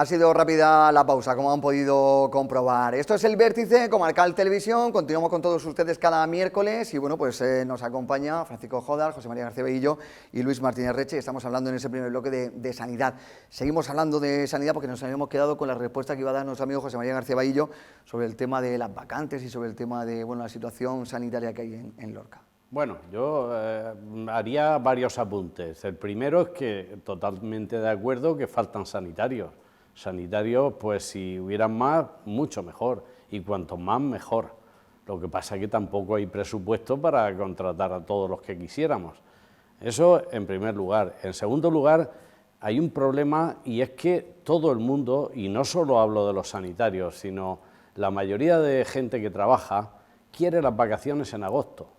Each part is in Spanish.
Ha sido rápida la pausa, como han podido comprobar. Esto es El Vértice, Comarcal Televisión. Continuamos con todos ustedes cada miércoles y bueno, pues nos acompaña Francisco Jodar, José María García Bahillo y Luis Martínez Reche. Estamos hablando en ese primer bloque de sanidad. Seguimos hablando de sanidad porque nos habíamos quedado con la respuesta que iba a dar nuestro amigo José María García Bahillo sobre el tema de las vacantes y sobre el tema de la situación sanitaria que hay en Lorca. Bueno, yo haría varios apuntes. El primero es que totalmente de acuerdo que faltan sanitarios. Sanitarios, pues si hubieran más, mucho mejor, y cuanto más, mejor. Lo que pasa es que tampoco hay presupuesto para contratar a todos los que quisiéramos. Eso en primer lugar. En segundo lugar, hay un problema y es que todo el mundo, y no solo hablo de los sanitarios, sino la mayoría de gente que trabaja, quiere las vacaciones en agosto.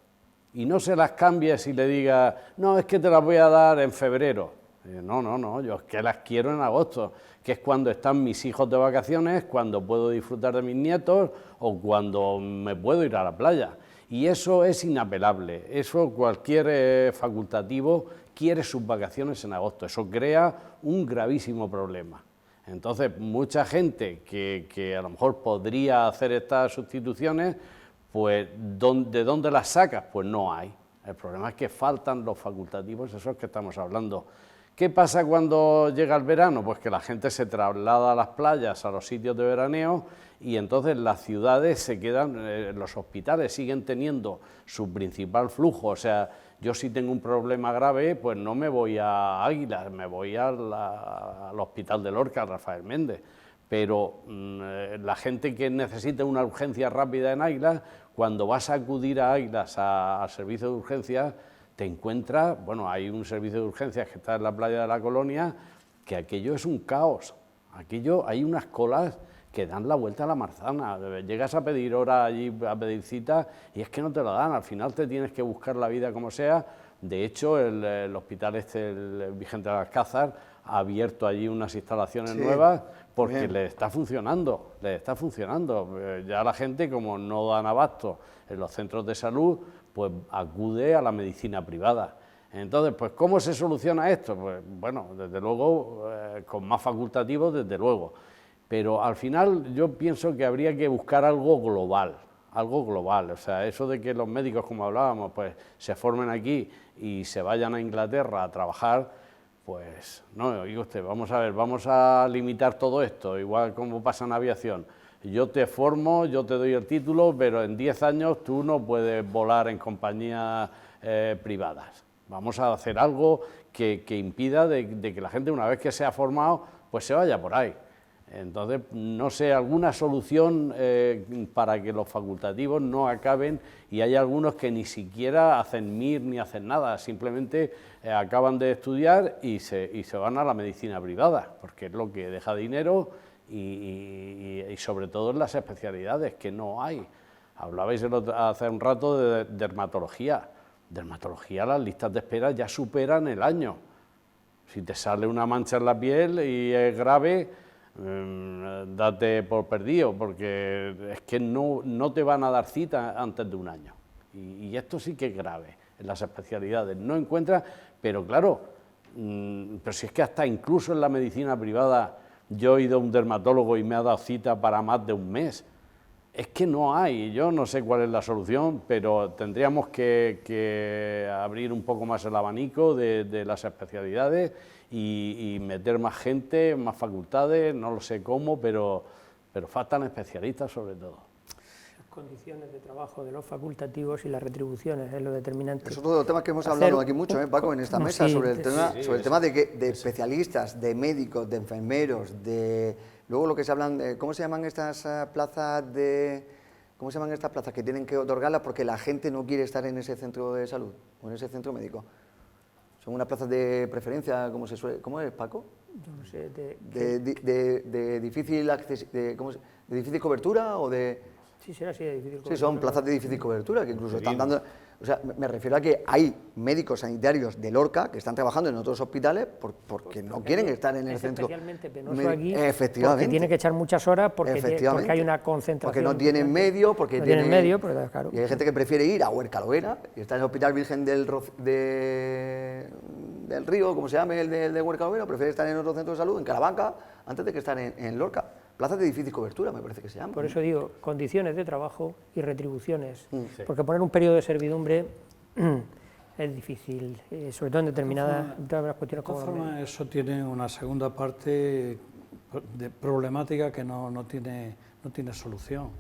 Y no se las cambies y le digas, no, es que te las voy a dar en febrero. No, yo es que las quiero en agosto, que es cuando están mis hijos de vacaciones, cuando puedo disfrutar de mis nietos o cuando me puedo ir a la playa. Y eso es inapelable, eso cualquier facultativo quiere sus vacaciones en agosto, eso crea un gravísimo problema. Entonces, mucha gente que a lo mejor podría hacer estas sustituciones, pues ¿de dónde las sacas? Pues no hay. El problema es que faltan los facultativos, esos que estamos hablando. ¿Qué pasa cuando llega el verano? Pues que la gente se traslada a las playas, a los sitios de veraneo, y entonces las ciudades se quedan, los hospitales siguen teniendo su principal flujo. O sea, yo si tengo un problema grave, pues no me voy a Águilas, me voy al Hospital de Lorca, Rafael Méndez. Pero la gente que necesita una urgencia rápida en Águilas, cuando vas a acudir a Águilas al servicio de urgencias, te encuentras, bueno, hay un servicio de urgencias que está en la playa de la Colonia, que aquello es un caos. Aquello, hay unas colas que dan la vuelta a la manzana. Llegas a pedir hora allí, a pedir cita, y es que no te la dan. Al final te tienes que buscar la vida como sea. De hecho, el hospital el Vicente de Alcázar, ha abierto allí unas instalaciones nuevas porque le está funcionando. Ya la gente, como no dan abasto en los centros de salud, pues acude a la medicina privada. Entonces, pues ¿cómo se soluciona esto? Pues bueno, desde luego, con más facultativos, desde luego. Pero al final yo pienso que habría que buscar algo global, o sea, eso de que los médicos, como hablábamos, pues se formen aquí y se vayan a Inglaterra a trabajar, pues no, oiga usted, vamos a ver, vamos a limitar todo esto, igual como pasa en aviación. Yo te formo, yo te doy el título, pero en 10 años tú no puedes volar en compañías privadas. Vamos a hacer algo que impida de que la gente, una vez que se ha formado, pues se vaya por ahí. Entonces, no sé, alguna solución para que los facultativos no acaben, y hay algunos que ni siquiera hacen MIR ni hacen nada, simplemente acaban de estudiar y se van a la medicina privada, porque es lo que deja dinero y sobre todo en las especialidades, que no hay. Hablabais hace un rato de dermatología. Dermatología, las listas de espera ya superan el año. Si te sale una mancha en la piel y es grave, date por perdido, porque es que no te van a dar cita antes de un año. Y esto sí que es grave en las especialidades. No encuentras, pero claro, pero si es que hasta incluso en la medicina privada yo he ido a un dermatólogo y me ha dado cita para más de un mes. Es que no hay, yo no sé cuál es la solución, pero tendríamos que abrir un poco más el abanico de las especialidades y meter más gente, más facultades, no lo sé cómo, pero faltan especialistas sobre todo. Las condiciones de trabajo de los facultativos y las retribuciones es lo determinante. Eso es otro tema que hemos hablado aquí mucho, Paco, en esta mesa, sobre el tema de especialistas, de médicos, de enfermeros, luego lo que se hablan, ¿cómo se llaman estas plazas que tienen que otorgarlas porque la gente no quiere estar en ese centro de salud o en ese centro médico? ¿Son unas plazas de preferencia, cómo es, Paco? Yo no sé, de difícil de difícil cobertura o de... Sí, será así, de difícil cobertura. Sí, son plazas de difícil cobertura que incluso están dando... O sea, me refiero a que hay médicos sanitarios de Lorca que están trabajando en otros hospitales porque no quieren estar en el centro. Especialmente penoso aquí, efectivamente, porque tiene que echar muchas horas porque hay una concentración. Porque no tienen medio, porque no tienen medio, pero claro. Y hay gente que prefiere ir a Huercalovera y está en el Hospital Virgen del del Río, como se llame el de Huerca Overo, prefiere estar en otro centro de salud, en Carabanca, antes de que estar en Lorca. Plazas de difícil cobertura, me parece que se llama. Por eso digo, condiciones de trabajo y retribuciones, Sí. porque poner un periodo de servidumbre es difícil, sobre todo en determinadas cuestiones De todas como... formas, eso tiene una segunda parte de problemática que no tiene solución.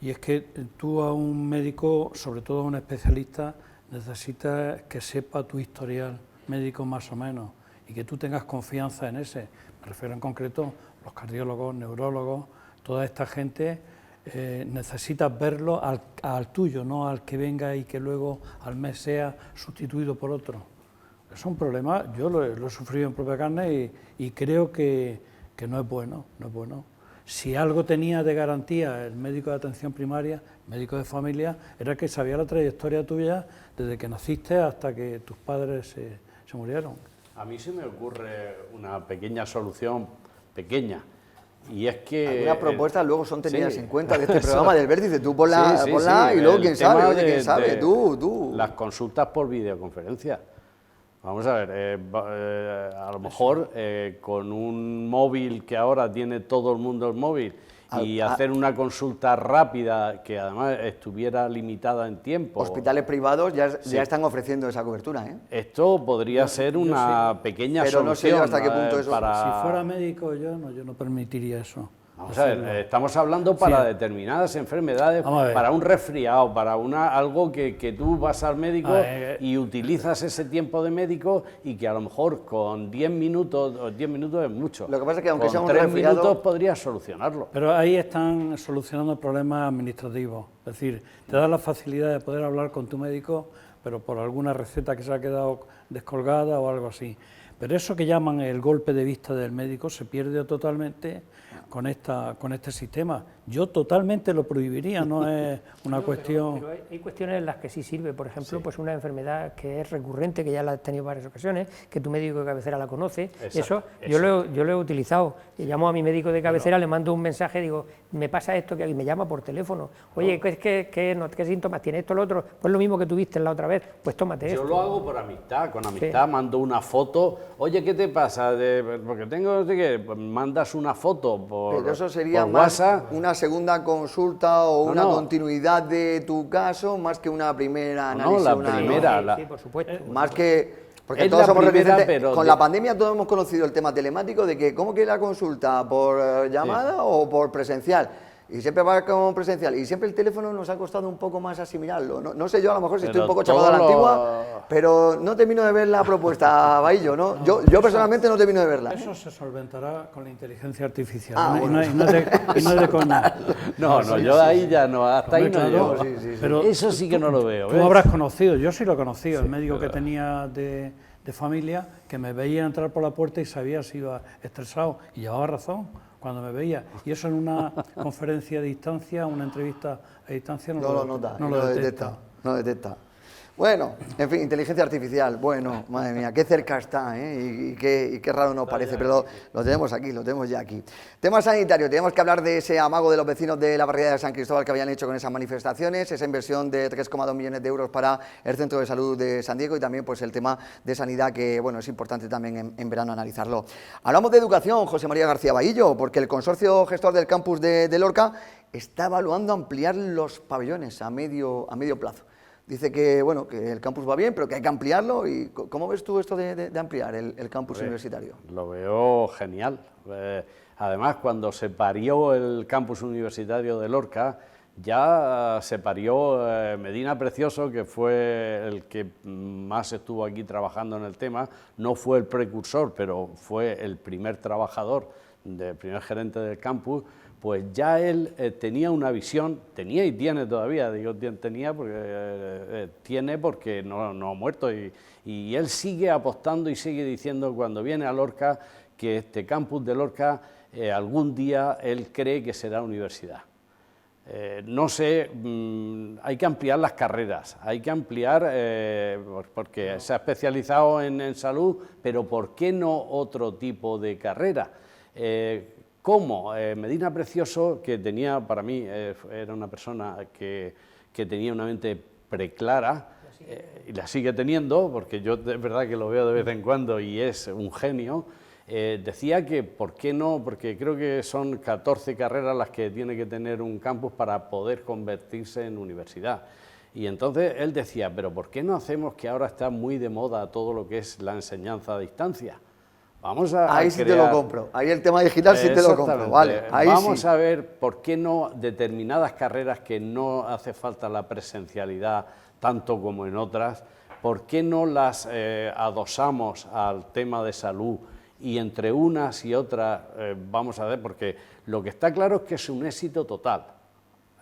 Y es que tú a un médico, sobre todo a un especialista, necesitas que sepa tu historial médico más o menos y que tú tengas confianza en ese. Me refiero en concreto los cardiólogos, neurólogos, toda esta gente, necesitas verlo al tuyo, no al que venga y que luego al mes sea sustituido por otro. Es un problema, yo lo he sufrido en propia carne y creo que no es bueno, no es bueno. Si algo tenía de garantía el médico de atención primaria, el médico de familia, era que sabía la trayectoria tuya desde que naciste hasta que tus padres se murieron. A mí se me ocurre una pequeña solución, pequeña, y es que... Algunas propuestas luego son tenidas sí, en cuenta de este programa del Vértice, tú ponla, sí, ponla sí, y luego el quién tema sabe, oye, quién sabe, tú. Las consultas por videoconferencia. Vamos a ver, a lo mejor con un móvil que ahora tiene todo el mundo el móvil y hacer una consulta rápida que además estuviera limitada en tiempo. Hospitales privados ya Sí. están ofreciendo esa cobertura, ¿eh? Esto podría ser una pequeña Pero no sé yo solución. hasta qué punto eso- para... Si fuera médico yo no permitiría eso. Vamos a ver, estamos hablando para Sí. determinadas enfermedades, Vamos a ver. para un resfriado, para algo que tú vas al médico y utilizas ese tiempo de médico y que a lo mejor con 10 minutos, o 10 minutos es mucho. Lo que pasa es que aunque con sea un 3 resfriado- minutos podrías solucionarlo. Pero ahí están solucionando problemas administrativos. Es decir, te da la facilidad de poder hablar con tu médico, pero por alguna receta que se ha quedado descolgada o algo así. Pero eso que llaman el golpe de vista del médico se pierde totalmente con este sistema. Yo totalmente lo prohibiría, no es una cuestión... Pero hay cuestiones en las que sí sirve, por ejemplo, pues una enfermedad que es recurrente, que ya la has tenido varias ocasiones, que tu médico de cabecera la conoce. Exacto, Yo lo he utilizado. Llamo a mi médico de cabecera, le mando un mensaje, digo, me pasa esto, que me llama por teléfono. Oye, ¿qué síntomas tiene esto, lo otro? Pues lo mismo que tuviste la otra vez, pues tómate Yo esto. lo hago por amistad, con amistad mando una foto, oye, ¿qué te pasa? Porque tengo, no sé qué, pues mandas una foto por, Pero eso sería por más WhatsApp. una segunda consulta o una no. continuidad de tu caso, más que una primera análisis. la una- primera. Sí, por supuesto. Más que... Porque Es todos la somos primera, reticentes. pero Con de- la pandemia todos hemos conocido el tema telemático de que, ¿cómo que la consulta? ¿Por llamada o por presencial? Y siempre va con presencial. Y siempre el teléfono nos ha costado un poco más asimilarlo. No sé yo, a lo mejor si estoy Pero un poco chapado a la todo antigua, pero no termino de ver la propuesta, Bahillo, ¿no? Yo personalmente no termino de verla. ¿eh? Eso se solventará con la inteligencia artificial, Ah, ¿no? bueno. y no es de coña. No, yo ahí ya no, hasta ahí no Hombre, llego. claro, Pero eso sí que no lo veo. Tú ¿ves? habrás conocido, yo sí lo he conocido, el médico que tenía de familia, que me veía entrar por la puerta y sabía si iba estresado, y llevaba razón cuando me veía. Y eso en una conferencia a distancia, una entrevista a distancia, No lo nota, no lo detecta. no detecta. Bueno, en fin, inteligencia artificial, bueno, madre mía, qué cerca está, ¿eh? y qué raro nos parece, pero lo tenemos aquí, lo tenemos ya aquí. Tema sanitario, tenemos que hablar de ese amago de los vecinos de la barriada de San Cristóbal que habían hecho con esas manifestaciones, esa inversión de 3,2 millones de euros para el Centro de Salud de San Diego y también pues el tema de sanidad que, bueno, es importante también en verano analizarlo. Hablamos de educación, José María García Bahillo, porque el consorcio gestor del campus de Lorca está evaluando ampliar los pabellones a medio plazo. Dice que, bueno, que el campus va bien, pero que hay que ampliarlo. ¿Y cómo ves tú esto de ampliar el campus universitario? Lo veo genial. Además, cuando se parió el campus universitario de Lorca, ya se parió Medina Precioso, que fue el que más estuvo aquí trabajando en el tema. No fue el precursor, pero fue el primer trabajador, el primer gerente del campus. Pues ya él tenía una visión, tenía y tiene todavía, digo tenía porque tiene porque no ha muerto y él sigue apostando y sigue diciendo cuando viene a Lorca que este campus de Lorca algún día él cree que será universidad. No sé, hay que ampliar las carreras, hay que ampliar, porque se ha especializado en salud, pero ¿por qué no otro tipo de carrera? ¿Cómo? Medina Precioso, que tenía, para mí, era una persona que tenía una mente preclara, y la sigue teniendo, porque yo es verdad que lo veo de vez en cuando y es un genio. Decía que por qué no, porque creo que son 14 carreras las que tiene que tener un campus para poder convertirse en universidad. Y entonces él decía, pero ¿por qué no hacemos, que ahora está muy de moda todo lo que es la enseñanza a distancia? Vamos a ahí sí te lo compro, ahí el tema digital sí te lo compro, vale, ahí vamos sí. a ver por qué no determinadas carreras que no hace falta la presencialidad tanto como en otras, por qué no las adosamos al tema de salud, y entre unas y otras vamos a ver, porque lo que está claro es que es un éxito total.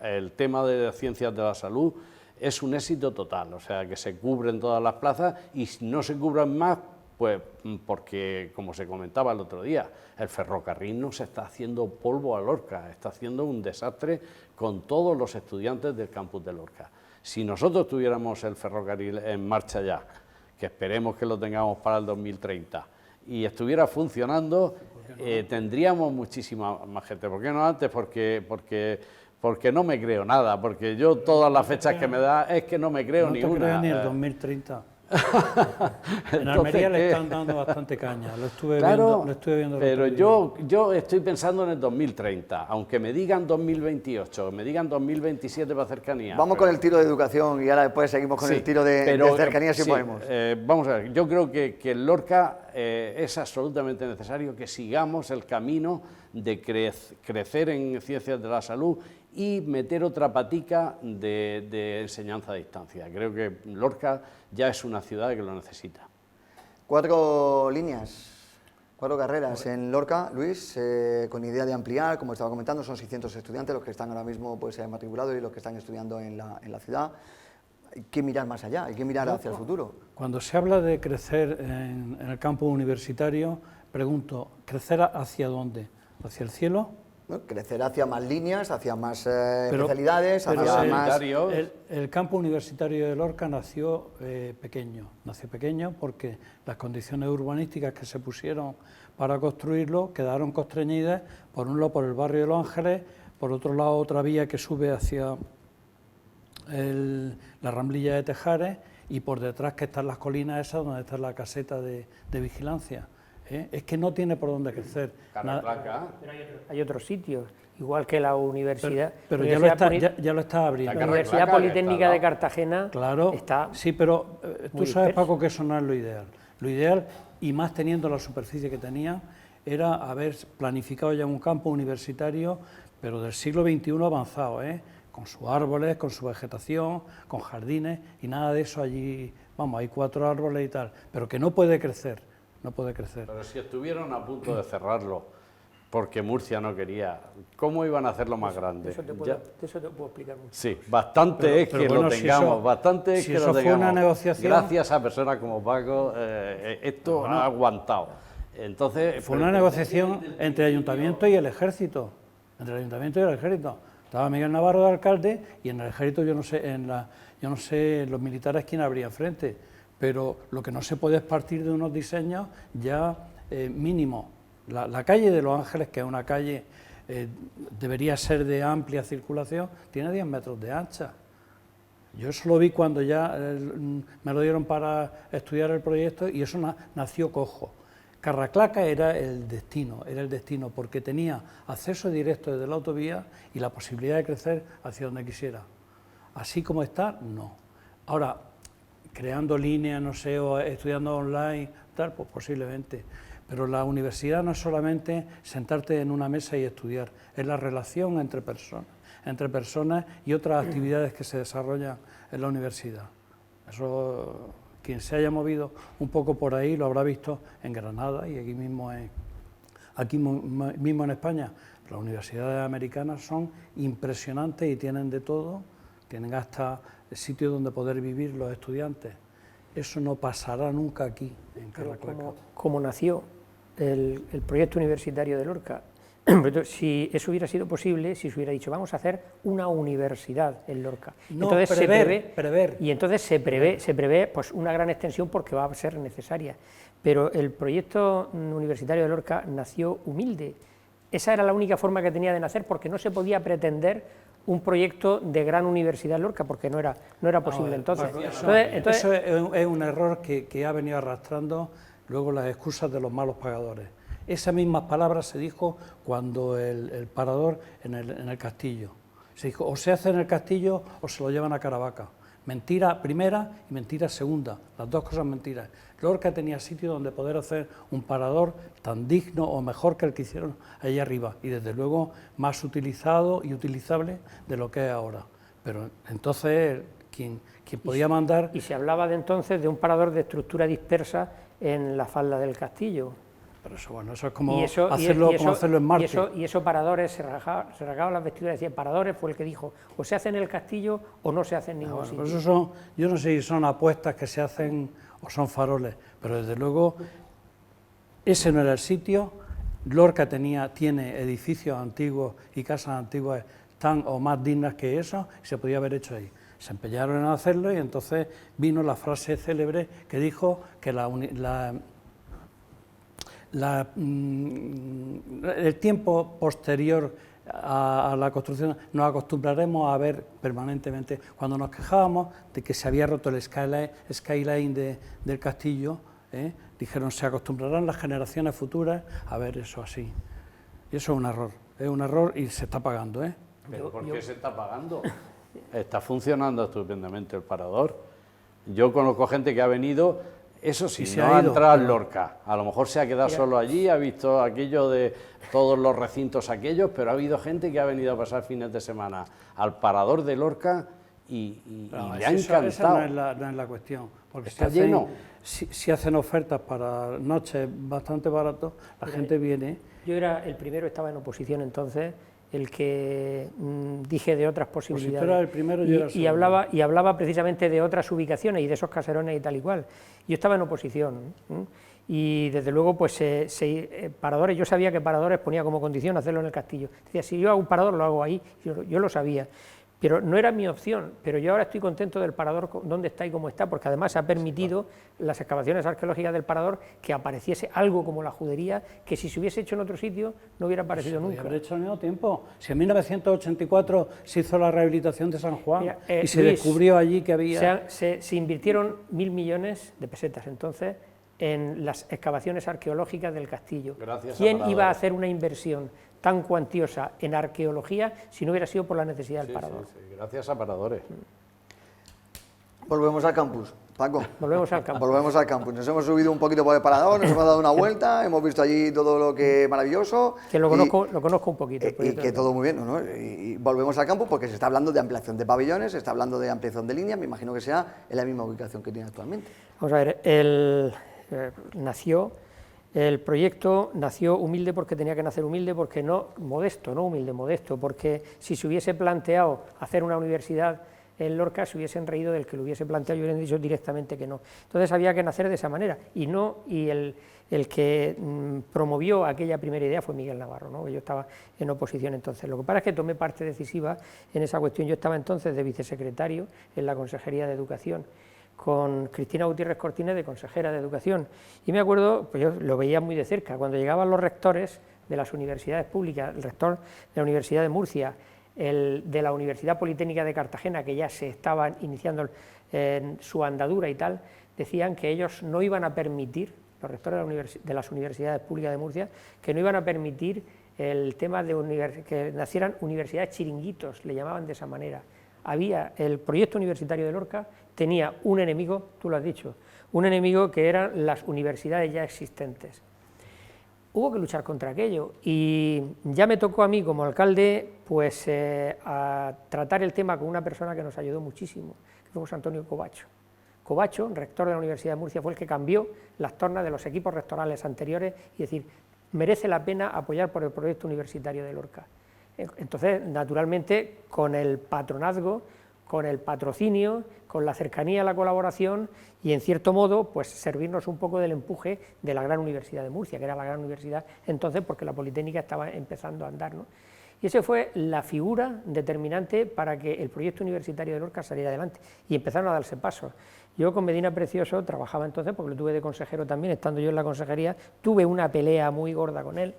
El tema de ciencias de la salud es un éxito total, o sea, que se cubren todas las plazas, y si no se cubren más, pues porque, como se comentaba el otro día, el ferrocarril no se está haciendo polvo a Lorca, está haciendo un desastre con todos los estudiantes del campus de Lorca. Si nosotros tuviéramos el ferrocarril en marcha ya, que esperemos que lo tengamos para el 2030, y estuviera funcionando, tendríamos muchísima más gente. ¿Por qué no antes? Porque no me creo nada, porque yo todas las fechas que me da es que no me creo ni una. No te creas ni el 2030. En Almería le están dando bastante caña, lo estuve viendo. Pero yo estoy pensando en el 2030, aunque me digan 2028, me digan 2027 para cercanía. Vamos con el tiro de educación y ahora después seguimos con el tiro de cercanía si podemos. Vamos a ver, yo creo que en Lorca es absolutamente necesario que sigamos el camino de crecer en ciencias de la salud y meter otra patica de enseñanza a distancia. Creo que Lorca ya es una ciudad que lo necesita. 4 líneas, 4 carreras en Lorca, Luis, con idea de ampliar, como estaba comentando, son 600 estudiantes los que están ahora mismo pues, matriculados y los que están estudiando en la ciudad. Hay que mirar más allá, hay que mirar hacia el futuro. Cuando se habla de crecer en el campus universitario, pregunto, ¿crecer hacia dónde? ¿Hacia el cielo? Bueno, crecer hacia más líneas, hacia más especialidades, hacia más... El campus universitario de Lorca nació pequeño porque las condiciones urbanísticas que se pusieron para construirlo quedaron constreñidas, por un lado por el barrio de Los Ángeles, por otro lado otra vía que sube hacia la Ramblilla de Tejares, y por detrás que están las colinas esas donde está la caseta de vigilancia. Es que no tiene por dónde crecer. Pero hay otros sitios, igual que la universidad. Pero ya lo está abriendo. La Universidad Politécnica de Cartagena, claro, está. Sí, pero tú sabes, disperso. Paco, que eso no es lo ideal. Lo ideal, y más teniendo la superficie que tenía, era haber planificado ya un campo universitario, pero del siglo XXI avanzado, con sus árboles, con su vegetación, con jardines, y nada de eso allí. Vamos, hay 4 árboles y tal, pero que no puede crecer. No puede crecer. Pero si estuvieron a punto de cerrarlo, porque Murcia no quería, ¿cómo iban a hacerlo más grande? Eso te puedo explicar mucho. Sí, bastante pero bueno, lo tengamos, bastante es si que eso lo fue tengamos. una negociación. Gracias a personas como Paco, esto ha aguantado. Entonces, fue una negociación entre el ayuntamiento y el ejército. Estaba Miguel Navarro de alcalde, y en el ejército yo no sé los militares quién habría enfrente. Pero lo que no se puede es partir de unos diseños ya mínimos. La calle de Los Ángeles, que es una calle, debería ser de amplia circulación, tiene 10 metros de ancha. Yo eso lo vi cuando ya me lo dieron para estudiar el proyecto, y eso nació cojo. Carraclaca era el destino, porque tenía acceso directo desde la autovía y la posibilidad de crecer hacia donde quisiera. Así como está, no. Ahora, creando líneas, no sé, o estudiando online, tal, pues posiblemente. Pero la universidad no es solamente sentarte en una mesa y estudiar, es la relación entre personas y otras actividades que se desarrollan en la universidad. Eso, quien se haya movido un poco por ahí lo habrá visto en Granada y aquí mismo en España. Las universidades americanas son impresionantes y tienen de todo, tienen hasta sitios donde poder vivir los estudiantes. Eso no pasará nunca aquí, en Carraclaca. Como nació el proyecto universitario de Lorca, si eso hubiera sido posible, si se hubiera dicho, vamos a hacer una universidad en Lorca. No, entonces prever. Y entonces se prevé pues, una gran extensión porque va a ser necesaria. Pero el proyecto universitario de Lorca nació humilde. Esa era la única forma que tenía de nacer, porque no se podía pretender un proyecto de gran universidad en Lorca, porque no era posible entonces. Eso es un error que ha venido arrastrando luego las excusas de los malos pagadores. Esas mismas palabras se dijo cuando el parador en el castillo. Se dijo, o se hace en el castillo o se lo llevan a Caravaca. Mentira primera y mentira segunda, las dos cosas mentiras. Lorca tenía sitio donde poder hacer un parador tan digno o mejor que el que hicieron allá arriba, y desde luego más utilizado y utilizable de lo que es ahora. Pero entonces quien podía mandar... Y se hablaba de entonces de un parador de estructura dispersa en la falda del castillo. Pero eso, bueno, eso es como hacerlo en Marte. Y esos paradores se rasgaban las vestiduras y decían, paradores fue el que dijo, o se hace en el castillo o no se hace en ningún sitio. Pues eso yo no sé si son apuestas que se hacen o son faroles, pero desde luego ese no era el sitio. Lorca tiene edificios antiguos y casas antiguas tan o más dignas que eso, y se podía haber hecho ahí. Se empeñaron en hacerlo y entonces vino la frase célebre que dijo que el tiempo posterior a la construcción nos acostumbraremos a ver permanentemente. Cuando nos quejábamos de que se había roto el skyline del castillo, dijeron se acostumbrarán las generaciones futuras a ver eso así. Y eso es un error y se está pagando. ¿Pero por qué se está pagando? Está funcionando estupendamente el parador. Yo conozco gente que ha venido... Eso sí, no ha entrado en Lorca, a lo mejor se ha quedado solo allí, ha visto aquello de todos los recintos aquellos, pero ha habido gente que ha venido a pasar fines de semana al parador de Lorca y le ha encantado. Esa no es la cuestión, porque está lleno. Si hacen ofertas para noches bastante baratas, la gente viene. Yo era el primero, estaba en oposición entonces, el que dije de otras posibilidades. Pues si tú eras el primero, yo era el y hablaba precisamente de otras ubicaciones y de esos caserones y tal y cual. Yo estaba en oposición y desde luego pues paradores, yo sabía que paradores ponía como condición hacerlo en el castillo. Decía, si yo hago un parador lo hago ahí, yo lo sabía. Pero no era mi opción, pero yo ahora estoy contento del parador donde está y cómo está, porque además ha permitido las excavaciones arqueológicas del parador que apareciese algo como la judería, que si se hubiese hecho en otro sitio no hubiera aparecido nunca. Se podría haber hecho al mismo tiempo. Si en 1984 se hizo la rehabilitación de San Juan y se descubrió allí que había... Se invirtieron 1.000 millones de pesetas entonces en las excavaciones arqueológicas del castillo. ¿Quién iba a hacer una inversión tan cuantiosa en arqueología si no hubiera sido por la necesidad del parador? Sí, gracias a paradores. Volvemos al campus, Paco. Volvemos al campus. Volvemos al campus. Nos hemos subido un poquito por el parador, nos hemos dado una vuelta, hemos visto allí todo lo que maravilloso. Que lo conozco un poquito. Y que todo muy bien, ¿no? Y volvemos al campus porque se está hablando de ampliación de pabellones, se está hablando de ampliación de líneas, me imagino que sea en la misma ubicación que tiene actualmente. Vamos a ver, el proyecto nació humilde porque tenía que nacer humilde, porque modesto, porque si se hubiese planteado hacer una universidad en Lorca, se hubiesen reído del que lo hubiese planteado y hubieran dicho directamente que no. Entonces había que nacer de esa manera, y el que promovió aquella primera idea fue Miguel Navarro, ¿no? Yo estaba en oposición entonces. Lo que pasa es que tomé parte decisiva en esa cuestión. Yo estaba entonces de vicesecretario en la Consejería de Educación, con Cristina Gutiérrez Cortines de consejera de Educación, y me acuerdo, pues yo lo veía muy de cerca, cuando llegaban los rectores de las universidades públicas, el rector de la Universidad de Murcia, el de la Universidad Politécnica de Cartagena, que ya se estaban iniciando en su andadura y tal, decían que ellos no iban a permitir, los rectores de las universidades públicas de Murcia, que no iban a permitir el tema de que nacieran universidades chiringuitos, le llamaban de esa manera. El proyecto universitario de Lorca tenía un enemigo, tú lo has dicho, un enemigo que eran las universidades ya existentes. Hubo que luchar contra aquello y ya me tocó a mí como alcalde pues a tratar el tema con una persona que nos ayudó muchísimo, que fue José Antonio Covacho. Covacho, rector de la Universidad de Murcia, fue el que cambió las tornas de los equipos rectorales anteriores y decir, merece la pena apoyar por el proyecto universitario de Lorca. Entonces, naturalmente, con el patronazgo, con el patrocinio, con la cercanía, la colaboración y, en cierto modo, pues servirnos un poco del empuje de la gran Universidad de Murcia, que era la gran universidad entonces, porque la Politécnica estaba empezando a andar, ¿no? Y esa fue la figura determinante para que el proyecto universitario de Lorca saliera adelante, y empezaron a darse pasos. Yo con Medina Precioso trabajaba entonces, porque lo tuve de consejero también, estando yo en la consejería, tuve una pelea muy gorda con él,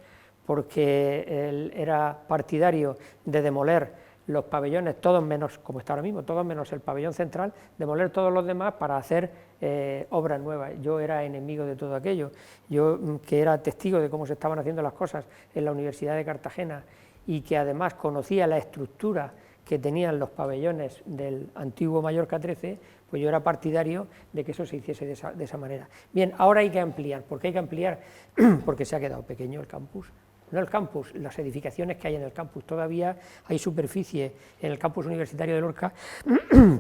porque él era partidario de demoler los pabellones, todos menos, como está ahora mismo, todos menos el pabellón central, demoler todos los demás para hacer obras nuevas. Yo era enemigo de todo aquello, yo que era testigo de cómo se estaban haciendo las cosas en la Universidad de Cartagena y que además conocía la estructura que tenían los pabellones del antiguo Mallorca 13, pues yo era partidario de que eso se hiciese de esa manera. Bien, ahora hay que ampliar. ¿Por qué hay que ampliar? Porque se ha quedado pequeño el campus. No el campus, las edificaciones que hay en el campus. Todavía hay superficie en el campus universitario de Lorca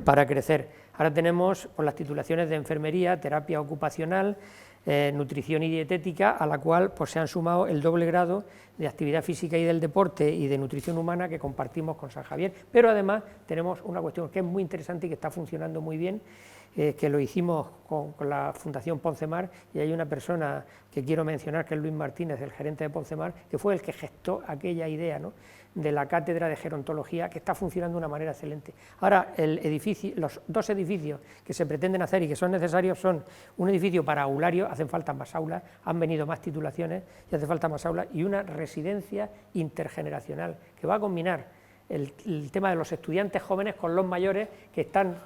para crecer. Ahora tenemos pues, las titulaciones de enfermería, terapia ocupacional, nutrición y dietética, a la cual pues, se han sumado el doble grado de actividad física y del deporte y de nutrición humana que compartimos con San Javier. Pero además tenemos una cuestión que es muy interesante y que está funcionando muy bien, que lo hicimos con la Fundación Poncemar, y hay una persona que quiero mencionar, que es Luis Martínez, el gerente de Poncemar, que fue el que gestó aquella idea, ¿no?, de la cátedra de gerontología, que está funcionando de una manera excelente. Ahora, los dos edificios que se pretenden hacer y que son necesarios son un edificio para aulario, hacen falta más aulas, han venido más titulaciones y hace falta más aulas, y una residencia intergeneracional que va a combinar el tema de los estudiantes jóvenes con los mayores que están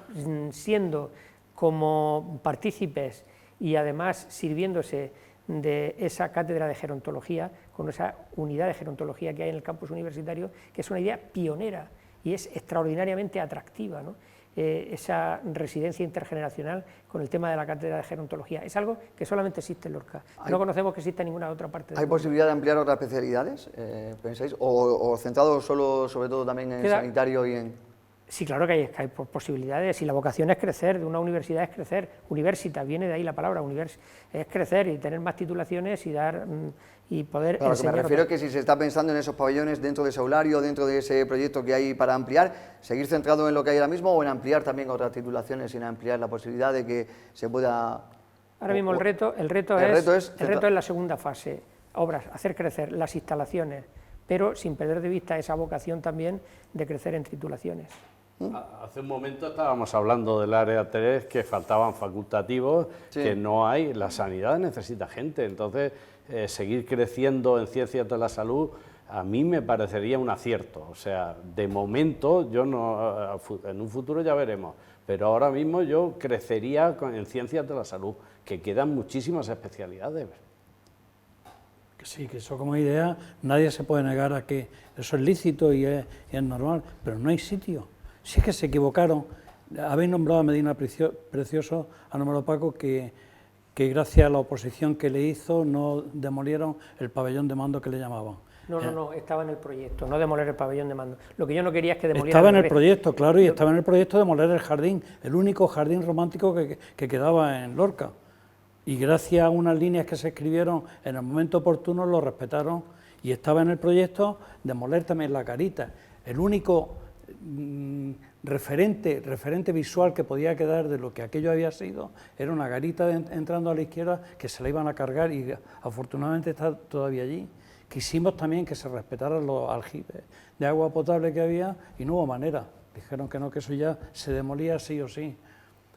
siendo como partícipes y además sirviéndose de esa cátedra de gerontología, con esa unidad de gerontología que hay en el campus universitario, que es una idea pionera y es extraordinariamente atractiva, ¿no? Esa residencia intergeneracional con el tema de la cátedra de gerontología. Es algo que solamente existe en Lorca. No conocemos que exista en ninguna otra parte del ¿Hay mundo. posibilidad de ampliar otras especialidades, pensáis? ¿O centrado solo, sobre todo, también en sanitario y en...? Sí, claro que hay posibilidades, y la vocación es crecer, de una universidad es crecer, universitas, viene de ahí la palabra, es crecer y tener más titulaciones y dar y poder Claro, enseñar. que me refiero que si se está pensando en esos pabellones dentro de ese aulario, dentro de ese proyecto que hay para ampliar, seguir centrado en lo que hay ahora mismo o en ampliar también otras titulaciones, sin ampliar la posibilidad de que se pueda... Ahora mismo el reto es la segunda fase, obras, hacer crecer las instalaciones, pero sin perder de vista esa vocación también de crecer en titulaciones. Hace un momento estábamos hablando del área 3, que faltaban facultativos, sí, que no hay. La sanidad necesita gente, entonces seguir creciendo en ciencias de la salud a mí me parecería un acierto. O sea, de momento, yo no, en un futuro ya veremos, pero ahora mismo yo crecería en ciencias de la salud, que quedan muchísimas especialidades. Que sí, que eso como idea, nadie se puede negar a que eso es lícito y es normal, pero no hay sitio. Si es que se equivocaron, habéis nombrado a Medina Precioso, a Número Paco, que gracias a la oposición que le hizo no demolieron el pabellón de mando que le llamaban. No, estaba en el proyecto, no demoler el pabellón de mando. Lo que yo no quería es que demolieran... Estaba en el proyecto, claro, y estaba en el proyecto de demoler el jardín, el único jardín romántico que quedaba en Lorca. Y gracias a unas líneas que se escribieron en el momento oportuno lo respetaron, y estaba en el proyecto demoler también la Carita. El único referente visual que podía quedar de lo que aquello había sido era una garita entrando a la izquierda que se la iban a cargar, y afortunadamente está todavía allí. Quisimos también que se respetaran los aljibes de agua potable que había y no hubo manera. Dijeron que no, que eso ya se demolía sí o sí.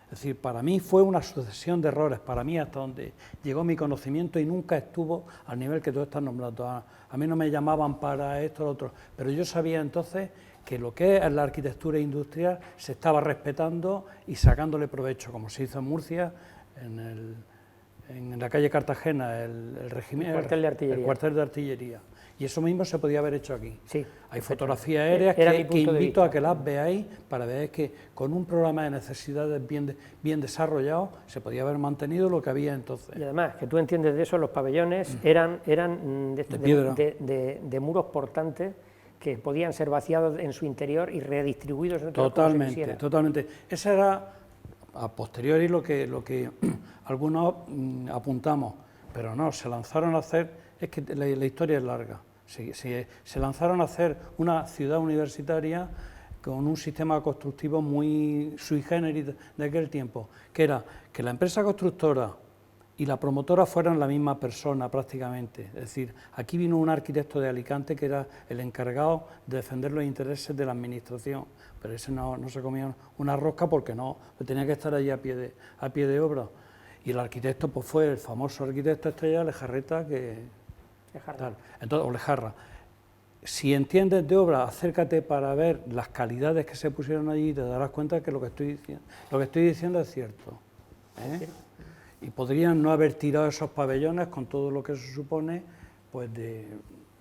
Es decir, para mí fue una sucesión de errores, para mí hasta donde llegó mi conocimiento, y nunca estuvo al nivel que tú estás nombrando. A mí no me llamaban para esto o lo otro, pero yo sabía entonces que lo que es la arquitectura industrial se estaba respetando y sacándole provecho, como se hizo en Murcia, en la calle Cartagena, el cuartel de artillería. Y eso mismo se podía haber hecho aquí. Sí, hay fotografías aéreas que invito a que las veáis para ver que con un programa de necesidades bien desarrollado se podía haber mantenido lo que había entonces. Y además, que tú entiendes de eso, los pabellones eran de muros portantes que podían ser vaciados en su interior y redistribuidos en otros. Totalmente. Ese era a posteriori lo que algunos apuntamos, pero no, se lanzaron a hacer, es que la historia es larga, se lanzaron a hacer una ciudad universitaria con un sistema constructivo muy sui generis de aquel tiempo, que era que la empresa constructora y la promotora fueran la misma persona prácticamente. Es decir, aquí vino un arquitecto de Alicante que era el encargado de defender los intereses de la administración, pero ese no se comía una rosca porque no, tenía que estar allí a pie de obra. Y el arquitecto pues fue el famoso arquitecto estrella Lejarreta, Lejarra. si entiendes de obra, acércate para ver las calidades que se pusieron allí y te darás cuenta que lo que estoy diciendo es cierto, ¿eh? Y podrían no haber tirado esos pabellones con todo lo que eso supone, pues de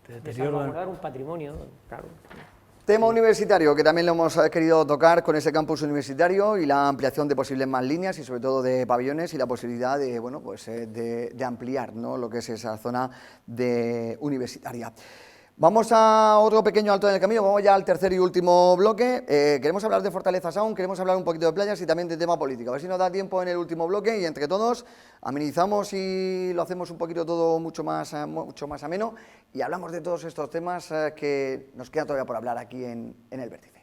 deterioro. Salvaguardar un patrimonio, claro. Tema universitario, que también lo hemos querido tocar con ese campus universitario y la ampliación de posibles más líneas y sobre todo de pabellones y la posibilidad de, bueno, pues, de ampliar, ¿no?, lo que es esa zona universitaria. Vamos a otro pequeño alto en el camino, vamos ya al tercer y último bloque. Queremos hablar de Fortaleza Sound, queremos hablar un poquito de playas y también de tema político. A ver si nos da tiempo en el último bloque y entre todos amenizamos y lo hacemos un poquito todo mucho más ameno y hablamos de todos estos temas que nos queda todavía por hablar aquí en El Vértice.